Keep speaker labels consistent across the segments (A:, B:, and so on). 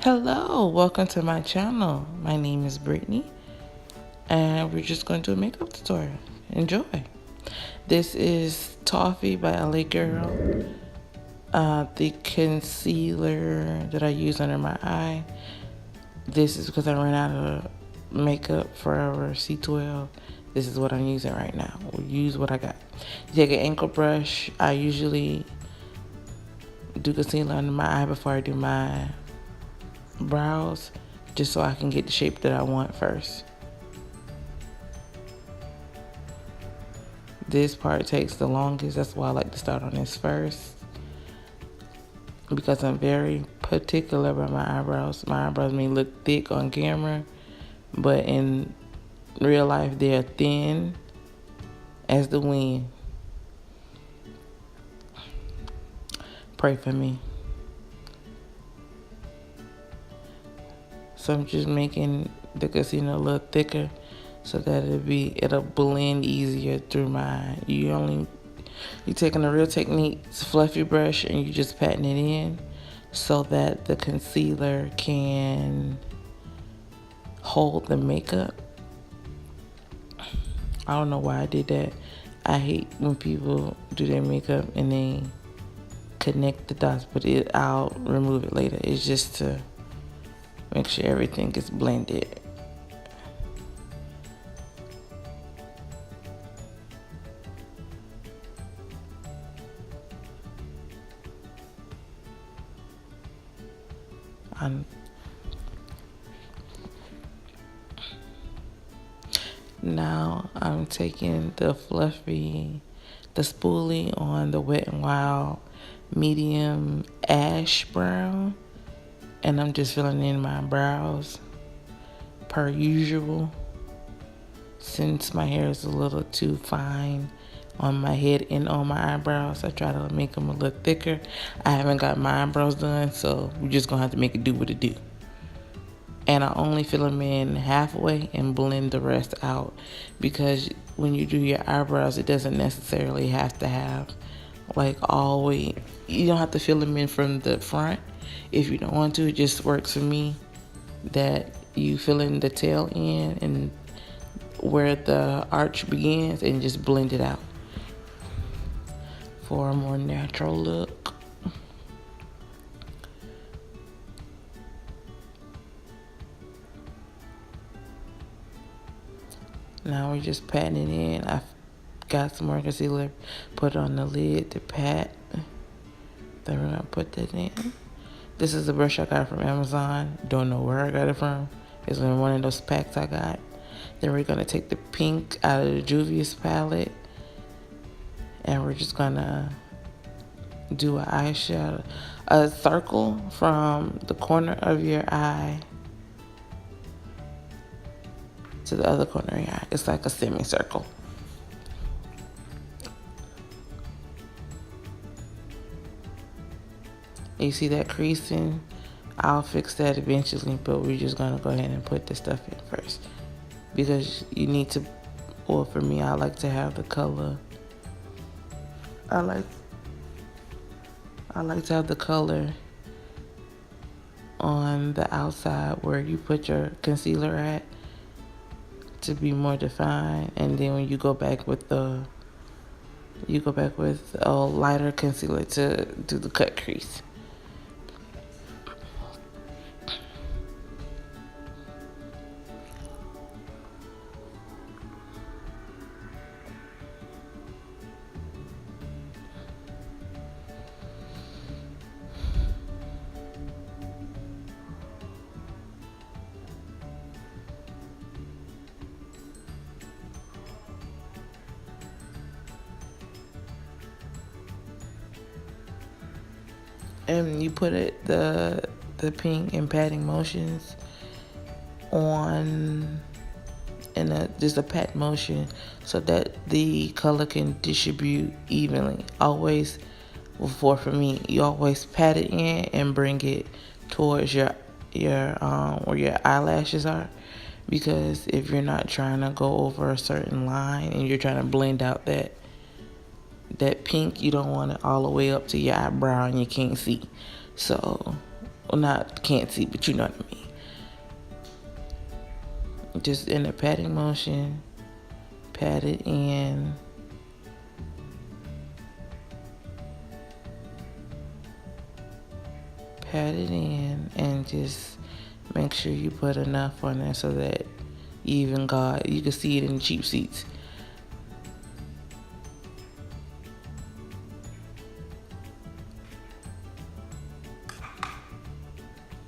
A: Hello, welcome to my channel. My name is Brittany, and we're just going to do a makeup tutorial. Enjoy. This is Toffee by LA Girl. The concealer that I use under my eye. This is because I ran out of makeup Forever C12. This is what I'm using right now. We'll use what I got. You take an ankle brush. I usually do concealer under my eye before I do my brows, just so I can get the shape that I want first. This part takes the longest. That's why I like to start on this first, because I'm very particular about my eyebrows. My eyebrows may look thick on camera, but in real life they're thin as the wind. Pray for me. So I'm just making the concealer a little thicker so that it'll blend easier through my eye. You're taking a real technique, it's a fluffy brush, and you just patting it in so that the concealer can hold the makeup. I don't know why I did that. I hate when people do their makeup and they connect the dots, but I'll remove it later. It's just to make sure everything gets blended. Now I'm taking the spoolie on the Wet n Wild medium ash brown, and I'm just filling in my brows per usual. Since my hair is a little too fine on my head and on my eyebrows, I try to make them a little thicker. I haven't got my eyebrows done, so we're just gonna have to make it do what it do. And I only fill them in halfway and blend the rest out, because when you do your eyebrows, it doesn't necessarily have to have like all the way. You don't have to fill them in from the front if you don't want to. It just works for me that you fill in the tail end and where the arch begins and just blend it out for a more natural look. Now we're just patting it in. I've got some more concealer, put it on the lid to pat. Then we're gonna put that in. This is the brush I got from Amazon. Don't know where I got it from. It's in one of those packs I got. Then we're gonna take the pink out of the Juvias palette, and we're just gonna do an eyeshadow, a circle from the corner of your eye to the other corner of your eye. It's like a semicircle. You see that creasing? I'll fix that eventually, but we're just gonna go ahead and put this stuff in first, because you need to, or for me, I like to have the color. I like to have the color on the outside where you put your concealer at to be more defined, and then when you go back with a lighter concealer to do the cut crease. And you put the pink in patting motions on, in just a pat motion, so that the color can distribute evenly. Always, for me, you always pat it in and bring it towards your where your eyelashes are, because if you're not trying to go over a certain line and you're trying to blend out that pink, you don't want it all the way up to your eyebrow and you can't see. So Well, not can't see, but you know what I mean. Just in a patting motion, pat it in. Pat it in and just make sure you put enough on there so that you can see it in the cheap seats.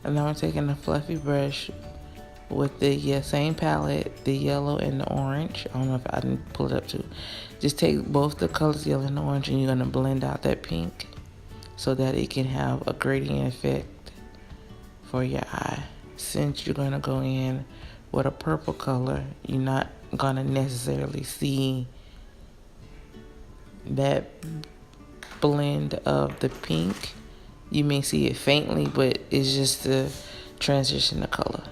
A: And now I'm taking a fluffy brush with the same palette, the yellow and the orange. I don't know if I didn't pull it up too. Just take both the colors, yellow and orange, and you're gonna blend out that pink so that it can have a gradient effect for your eye. Since you're gonna go in with a purple color, you're not gonna necessarily see that blend of the pink. You may see it faintly, but it's just the transition of color.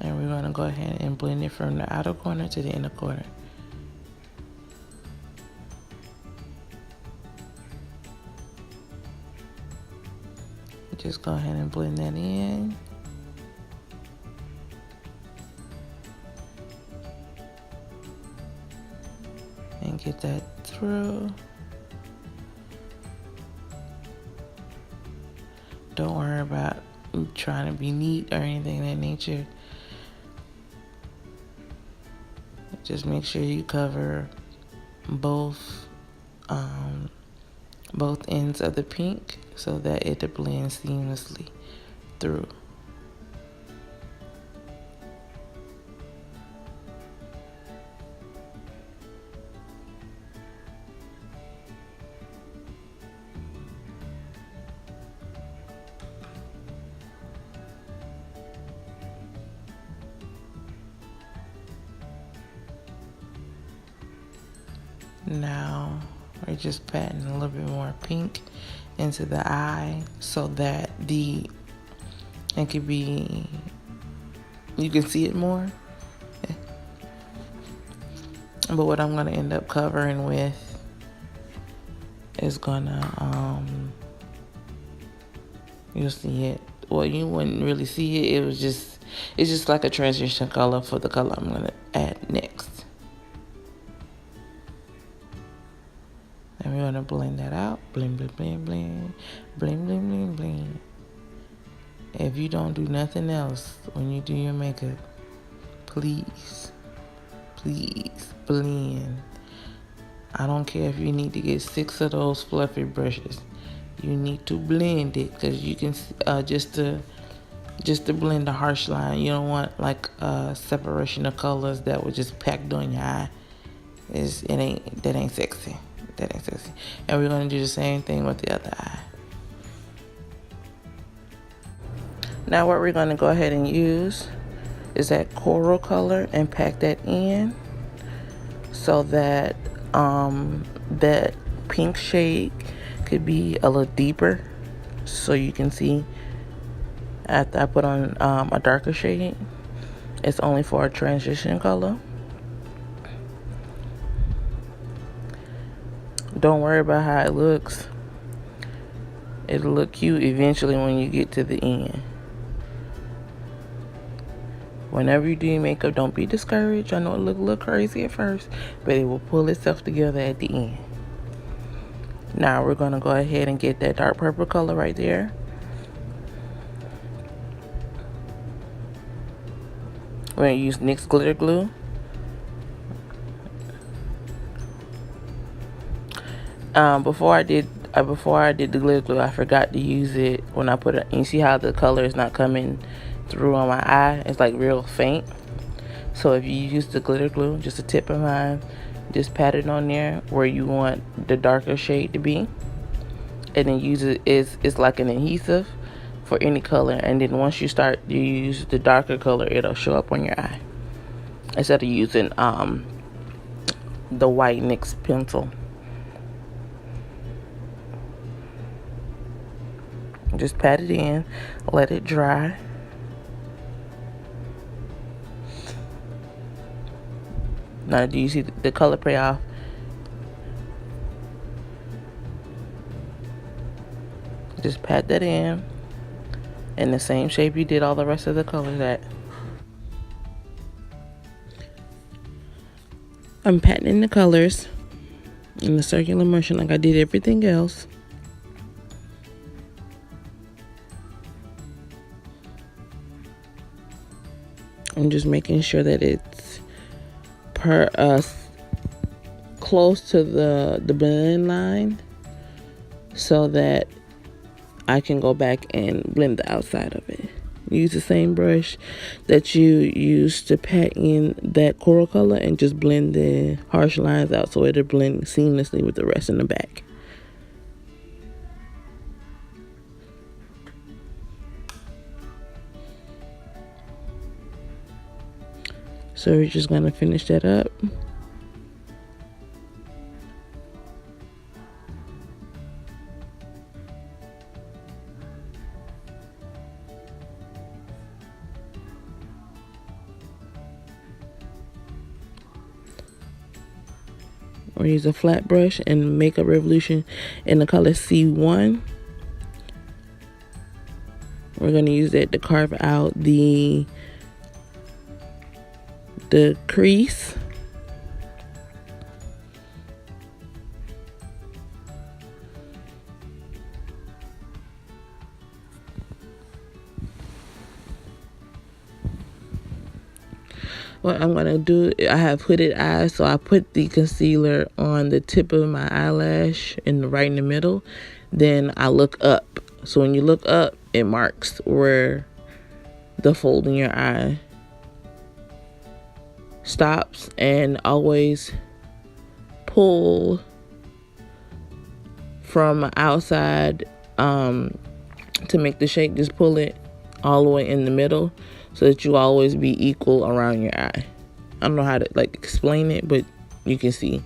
A: And we're going to go ahead and blend it from the outer corner to the inner corner. Just go ahead and blend that in. And get that through. Don't worry about trying to be neat or anything of that nature. Just make sure you cover both ends of the pink so that it blends seamlessly through. Now we're just patting a little bit more pink into the eye so that you can see it more. But what I'm gonna end up covering with is gonna you'll see it. Well, you wouldn't really see it. It's just like a transition color for the color I'm gonna add next. And we're gonna blend that out. Blend, blend, blend, blend, blend, blend, blend, blend. If you don't do nothing else when you do your makeup, please blend. I don't care if you need to get 6 of those fluffy brushes. You need to blend it because you can just to blend the harsh line. You don't want like a separation of colors that would just packed on your eye. That ain't sexy. That ain't sexy. And we're gonna do the same thing with the other eye. Now what we're gonna go ahead and use is that coral color and pack that in so that that pink shade could be a little deeper, so you can see after I put on a darker shade. It's only for a transition color. Don't worry about how it looks. It'll look cute eventually when you get to the end. Whenever you do your makeup, don't be discouraged. I know it look a little crazy at first, but it will pull itself together at the end. Now we're going to go ahead and get that dark purple color right there. We're going to use NYX glitter glue. Before I did the glitter glue, I forgot to use it when I put it. You see how the color is not coming through on my eye? It's like real faint. So if you use the glitter glue, just a tip of mine, just pat it on there where you want the darker shade to be, and then use it. It's like an adhesive for any color. And then once you use the darker color, it'll show up on your eye instead of using the white NYX pencil. Just pat it in, let it dry. Now, do you see the color payoff? Just pat that in the same shape you did all the rest of the colors at. I'm patting in the colors in the circular motion like I did everything else. I'm just making sure that it's close to the blend line so that I can go back and blend the outside of it. Use the same brush that you used to pat in that coral color and just blend the harsh lines out so it'll blend seamlessly with the rest in the back. So we're just going to finish that up. Or use a flat brush and Makeup Revolution in the color C1. We're going to use that to carve out the crease. What I'm going to do, I have hooded eyes, so I put the concealer on the tip of my eyelash right in the middle. Then I look up. So when you look up, it marks where the fold in your eye stops, and always pull from outside to make the shape. Just pull it all the way in the middle so that you always be equal around your eye. I don't know how to explain it, but you can see.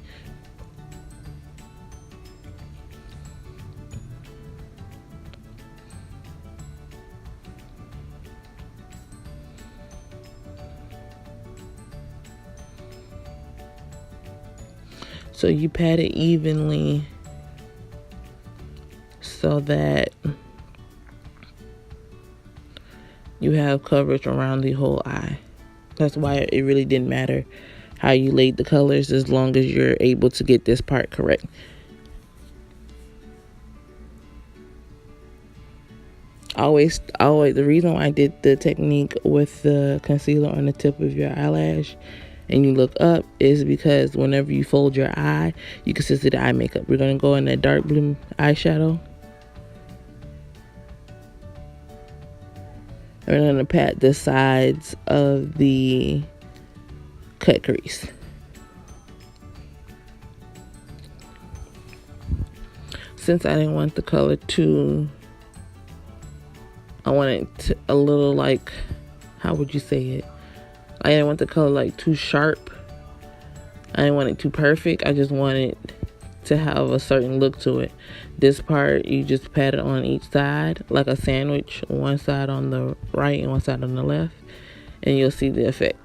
A: So you pat it evenly so that you have coverage around the whole eye. That's why it really didn't matter how you laid the colors, as long as you're able to get this part correct. Always, the reason why I did the technique with the concealer on the tip of your eyelash and you look up is because whenever you fold your eye, you can see the eye makeup. We're going to go in that dark blue eyeshadow. And we're going to pat the sides of the cut crease. Since I didn't want the color too, I wanted it a little how would you say it? I didn't want the color too sharp. I didn't want it too perfect. I just wanted to have a certain look to it. This part, you just pat it on each side like a sandwich, one side on the right and one side on the left, and you'll see the effect.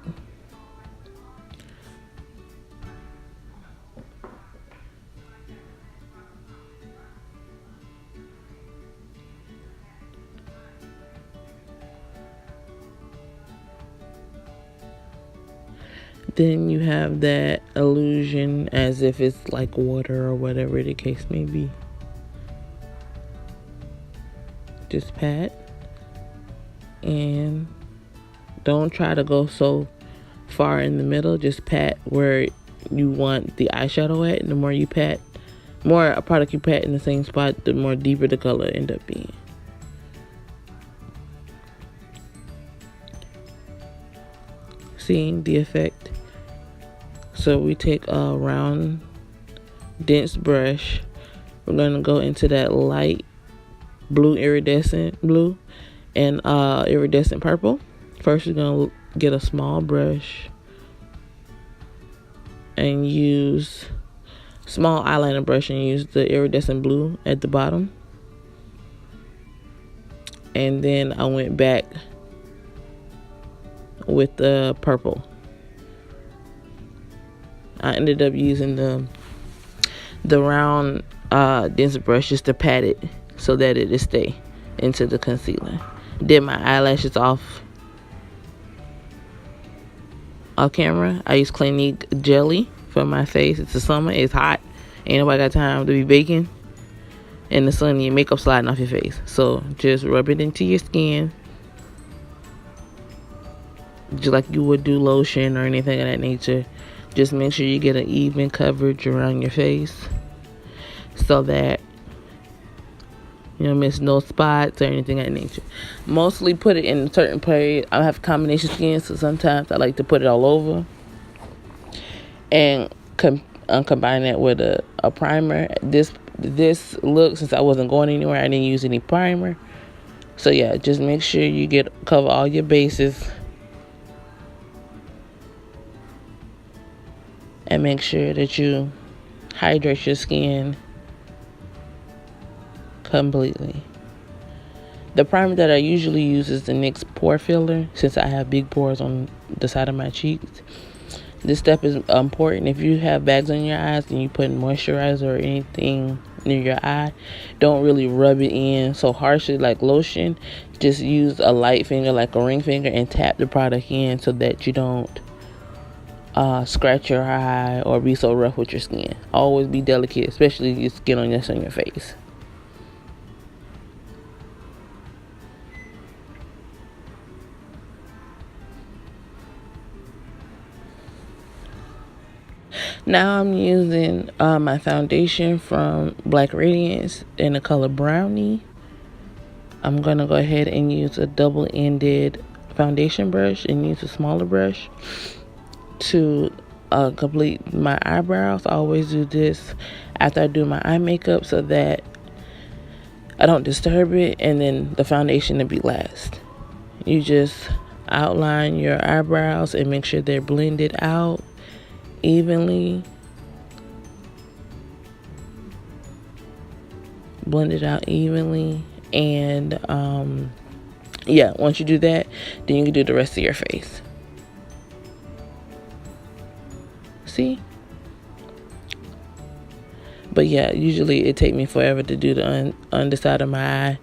A: Then you have that illusion as if it's like water or whatever the case may be. Just pat, and don't try to go so far in the middle. Just pat where you want the eyeshadow at, and the more you pat, more a product you pat in the same spot, the more deeper the color end up being. Seeing the effect? So we take a round dense brush. We're going to go into that light blue, iridescent blue, and iridescent purple. First, we're going to get a small brush and use small eyeliner brush and use the iridescent blue at the bottom. And then I went back with the purple. I ended up using the round dense brush just to pat it so that it'll stay into the concealer. Did my eyelashes off camera. I use Clinique jelly for my face. It's the summer, it's hot, ain't nobody got time to be baking in the sun and your makeup sliding off your face. So just rub it into your skin just like you would do lotion or anything of that nature. Just make sure you get an even coverage around your face so that you don't miss no spots or anything of that nature. Mostly put it in a certain place. I have combination skin, so sometimes I like to put it all over and combine that with a primer. This look, since I wasn't going anywhere, I didn't use any primer. So yeah, just make sure you cover all your bases and make sure that you hydrate your skin completely. The primer that I usually use is the NYX pore filler, since I have big pores on the side of my cheeks. This step is important. If you have bags on your eyes and you put moisturizer or anything near your eye, don't really rub it in so harshly like lotion. Just use a light finger, like a ring finger, and tap the product in so that you don't scratch your eye or be so rough with your skin. Always be delicate, especially your skin on your face. Now I'm using my foundation from Black Radiance in the color Brownie. I'm going to go ahead and use a double-ended foundation brush and use a smaller brush to complete my eyebrows. I always do this after I do my eye makeup so that I don't disturb it, and then the foundation to be last. You just outline your eyebrows and make sure they're blended out evenly. And yeah, once you do that, then you can do the rest of your face. See? But yeah, usually it takes me forever to do the underside of my eye,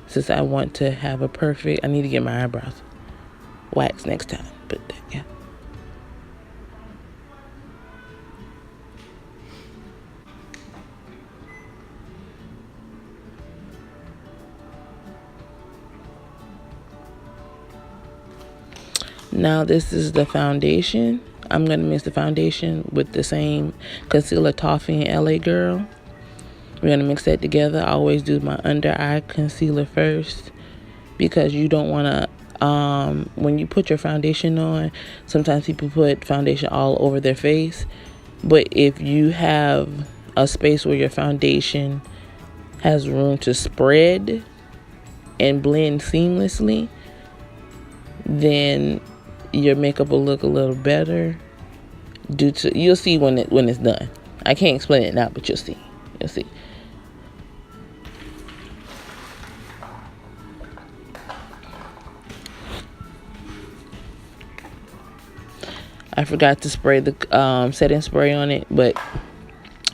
A: since I want to have a perfect. I need to get my eyebrows waxed next time, but yeah. Now this is the foundation. I'm going to mix the foundation with the same concealer Toffee and LA Girl. We're going to mix that together. I always do my under eye concealer first, because you don't want to, when you put your foundation on, sometimes people put foundation all over their face. But if you have a space where your foundation has room to spread and blend seamlessly, then your makeup will look a little better. You'll see when it's done. I can't explain it now, but you'll see. I forgot to spray the setting spray on it, but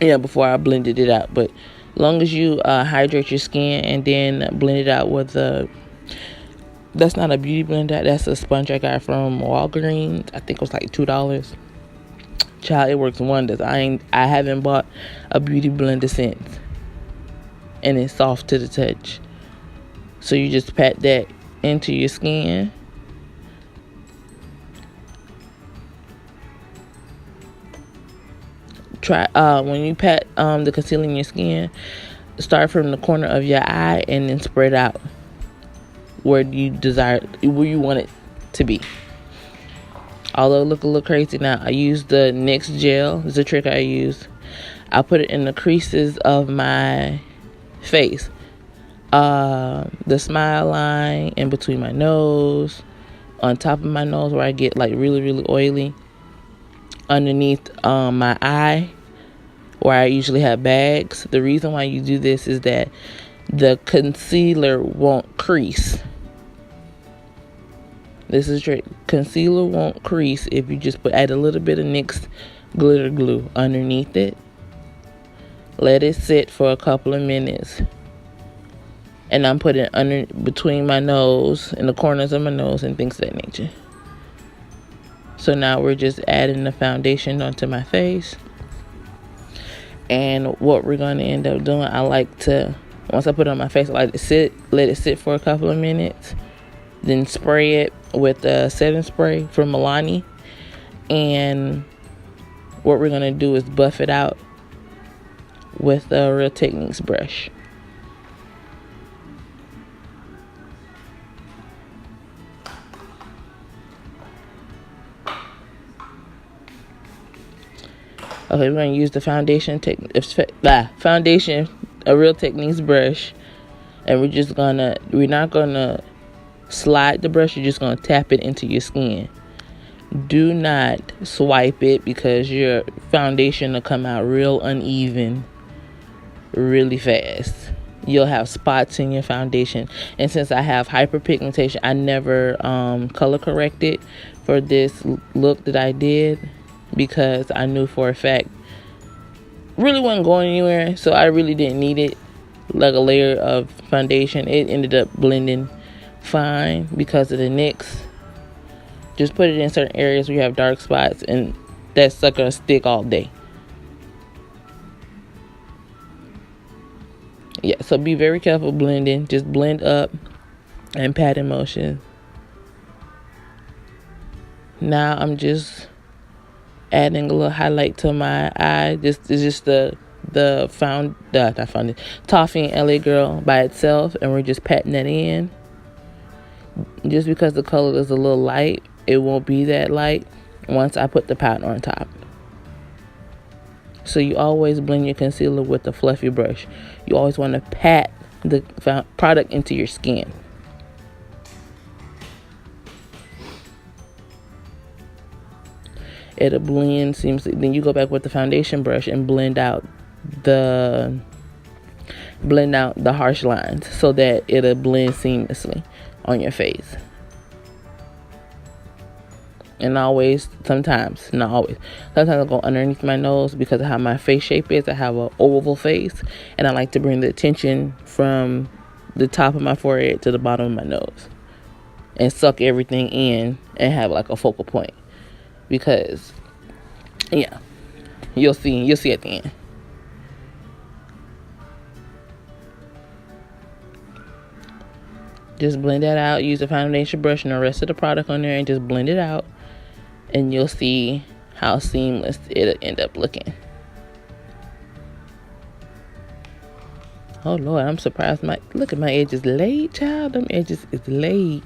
A: yeah, before I blended it out. But long as you hydrate your skin and then blend it out with that's not a beauty blender, that's a sponge I got from Walgreens. I think it was like $2. Child, it works wonders. I haven't bought a beauty blender since, and it's soft to the touch. So you just pat that into your skin. Try when you pat the concealer in your skin, start from the corner of your eye and then spread out where you want it to be. Although it look a little crazy now, I use the NYX gel. It's a trick I use. I put it in the creases of my face, the smile line, in between my nose, on top of my nose where I get like really, really oily, underneath my eye where I usually have bags. The reason why you do this is that the concealer won't crease. This is a trick. Concealer won't crease if you just add a little bit of NYX glitter glue underneath it. Let it sit for a couple of minutes. And I'm putting it under between my nose, in the corners of my nose, and things of that nature. So now we're just adding the foundation onto my face. And what we're going to end up doing, I like to, once I put it on my face, I like to let it sit for a couple of minutes. Then spray it with a setting spray from Milani. And what we're going to do is buff it out with a Real Techniques brush. Okay, we're going to use the a Real Techniques brush. And we're not going to slide the brush. You're just going to tap it into your skin. Do not swipe it because your foundation will come out real uneven really fast. You'll have spots in your foundation. And since I have hyperpigmentation, I never color corrected for this look that I did, because I knew for a fact really wasn't going anywhere, so I really didn't need it like a layer of foundation. It ended up blending fine because of the NYX. Just put it in certain areas where you have dark spots, and that sucker will stick all day. Yeah, so be very careful blending. Just blend up and pat in motion. Now I'm just adding a little highlight to my eye. This is just the toffee and LA Girl by itself, and we're just patting that in. Just because the color is a little light, it won't be that light once I put the powder on top. So you always blend your concealer with a fluffy brush. You always want to pat the product into your skin. It'll blend seamlessly. Then you go back with the foundation brush and blend out the harsh lines so that it'll blend seamlessly on your face. And sometimes I go underneath my nose because of how my face shape is. I have an oval face, and I like to bring the attention from the top of my forehead to the bottom of my nose and suck everything in and have like a focal point. Because yeah, you'll see at the end. Just blend that out. Use the foundation brush and the rest of the product on there and just blend it out. And you'll see how seamless it'll end up looking. Oh Lord, I'm surprised. Look at my edges laid, child. Them edges is laid.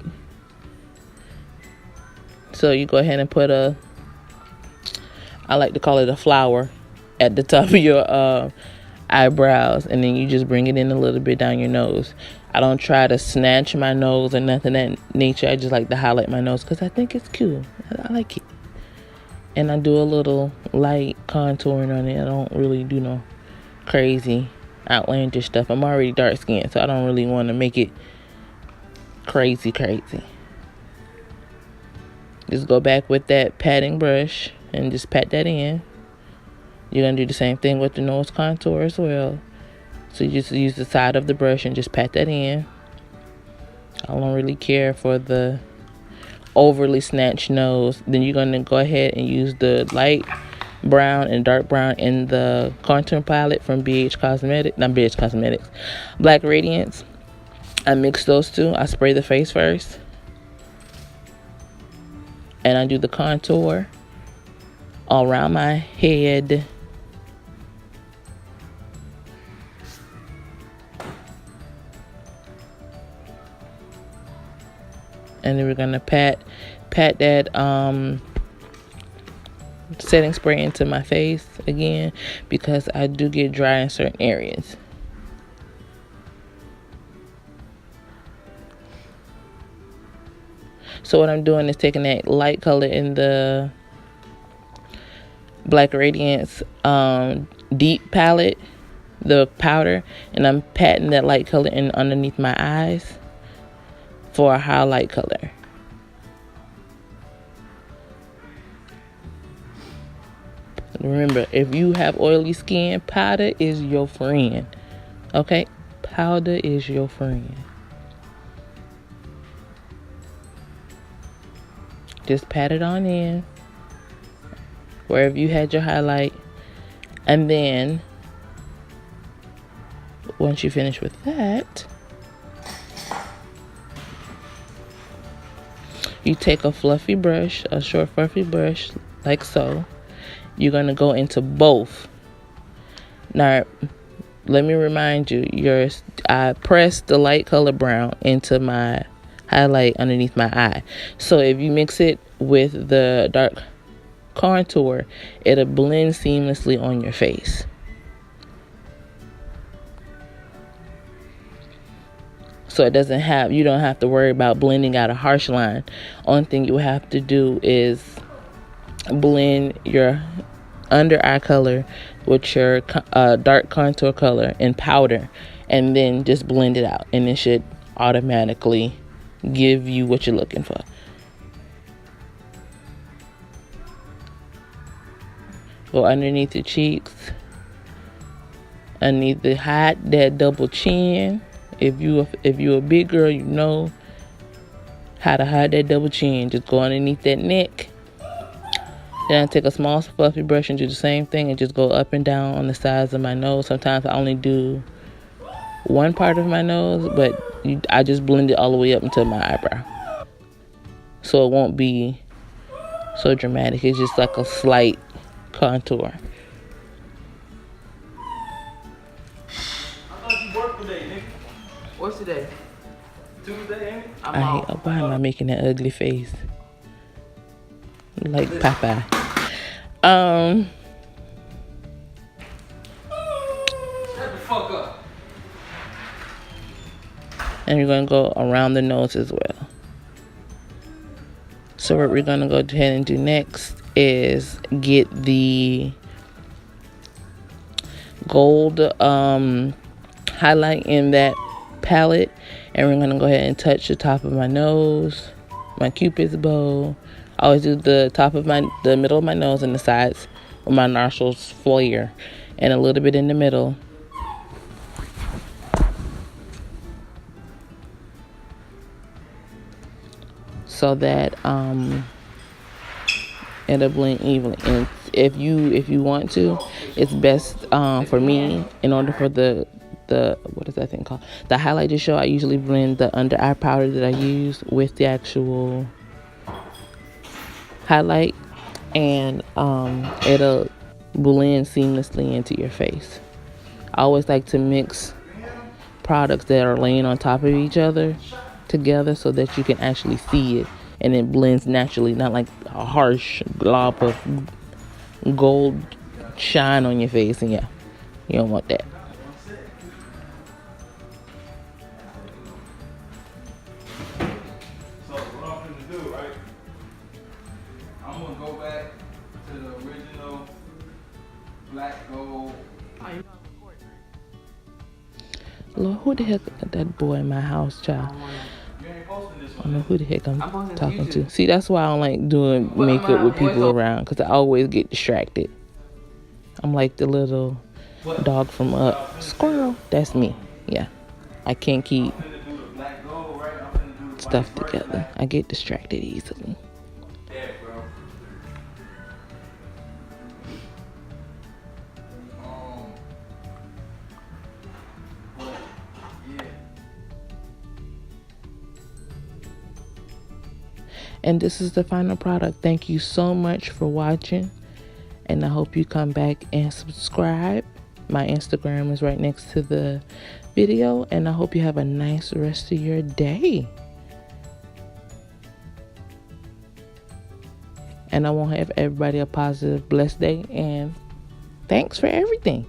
A: So you go ahead and put I like to call it a flower at the top of your eyebrows, and then you just bring it in a little bit down your nose. I don't try to snatch my nose or nothing of that nature. I just like to highlight my nose because I think it's cute. I like it. And I do a little light contouring on it. I don't really do no crazy outlandish stuff. I'm already dark skinned, so I don't really want to make it crazy. Just go back with that patting brush and just pat that in. You're going to do the same thing with the nose contour as well. So you just use the side of the brush and just pat that in. I don't really care for the overly snatched nose. Then you're going to go ahead and use the light brown and dark brown in the contour palette from Black Radiance. I mix those two. I spray the face first, and I do the contour all around my head. And then we're gonna pat that setting spray into my face again, because I do get dry in certain areas. So what I'm doing is taking that light color in the Black Radiance deep palette, the powder, and I'm patting that light color in underneath my eyes for a highlight color. Remember, if you have oily skin, powder is your friend. Okay? Powder is your friend. Just pat it on in wherever you had your highlight. And then, once you finish with that, you take a fluffy brush, a short fluffy brush, like so. You're going to go into both. Now, let me remind you, I pressed the light color brown into my highlight underneath my eye. So if you mix it with the dark contour, it'll blend seamlessly on your face. So you don't have to worry about blending out a harsh line. Only thing you have to do is blend your under eye color with your dark contour color in powder, and then just blend it out, and it should automatically give you what you're looking for. Go underneath the cheeks, underneath the hide that double chin. If you a big girl, you know how to hide that double chin. Just go underneath that neck. Then I take a small fluffy brush and do the same thing and just go up and down on the sides of my nose. Sometimes I only do one part of my nose, but I just blend it all the way up into my eyebrow. So it won't be so dramatic. It's just like a slight contour.
B: I thought you worked today, nigga.
A: What's today?
B: Tuesday, ain't it?
A: Why am I making that ugly face? Like Popeye.
B: Shut the fuck up.
A: And you're going to go around the nose as well. So what we're going to go ahead and do next is get the gold highlight in that palette, and we're going to go ahead and touch the top of my nose, my cupid's bow. I always do the middle of my nose and the sides where my nostrils flare, and a little bit in the middle. So that it'll blend evenly. And if you want to, it's best for me, in order for the what is that thing called? The highlight to show, I usually blend the under eye powder that I use with the actual highlight, and it'll blend seamlessly into your face. I always like to mix products that are laying on top of each other together so that you can actually see it, and it blends naturally, not like a harsh glob of gold shine on your face. And yeah, you don't want that.
B: So what I'm gonna do, right? I'm gonna go back to the original black gold.
A: Lord, who the heck is that boy in my house, child?
B: You ain't posting this
A: I
B: one.
A: don't know who the heck I'm talking
C: YouTube.
A: to. See, that's why I don't like doing makeup with people around, because I always get distracted. I'm like the little dog from Up. Squirrel. That's me. Yeah. I can't keep
B: I'm finna do the black gold, right? I'm finna do the
A: stuff
B: white first,
A: together.
B: black.
A: I get distracted easily.
B: Yeah, bro. But, yeah.
A: And this is the final product. Thank you so much for watching, and I hope you come back and subscribe. My Instagram is right next to the video, and I hope you have a nice rest of your day. And I want to have everybody a positive, blessed day, and thanks for everything.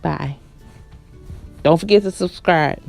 A: Bye. Don't forget to subscribe.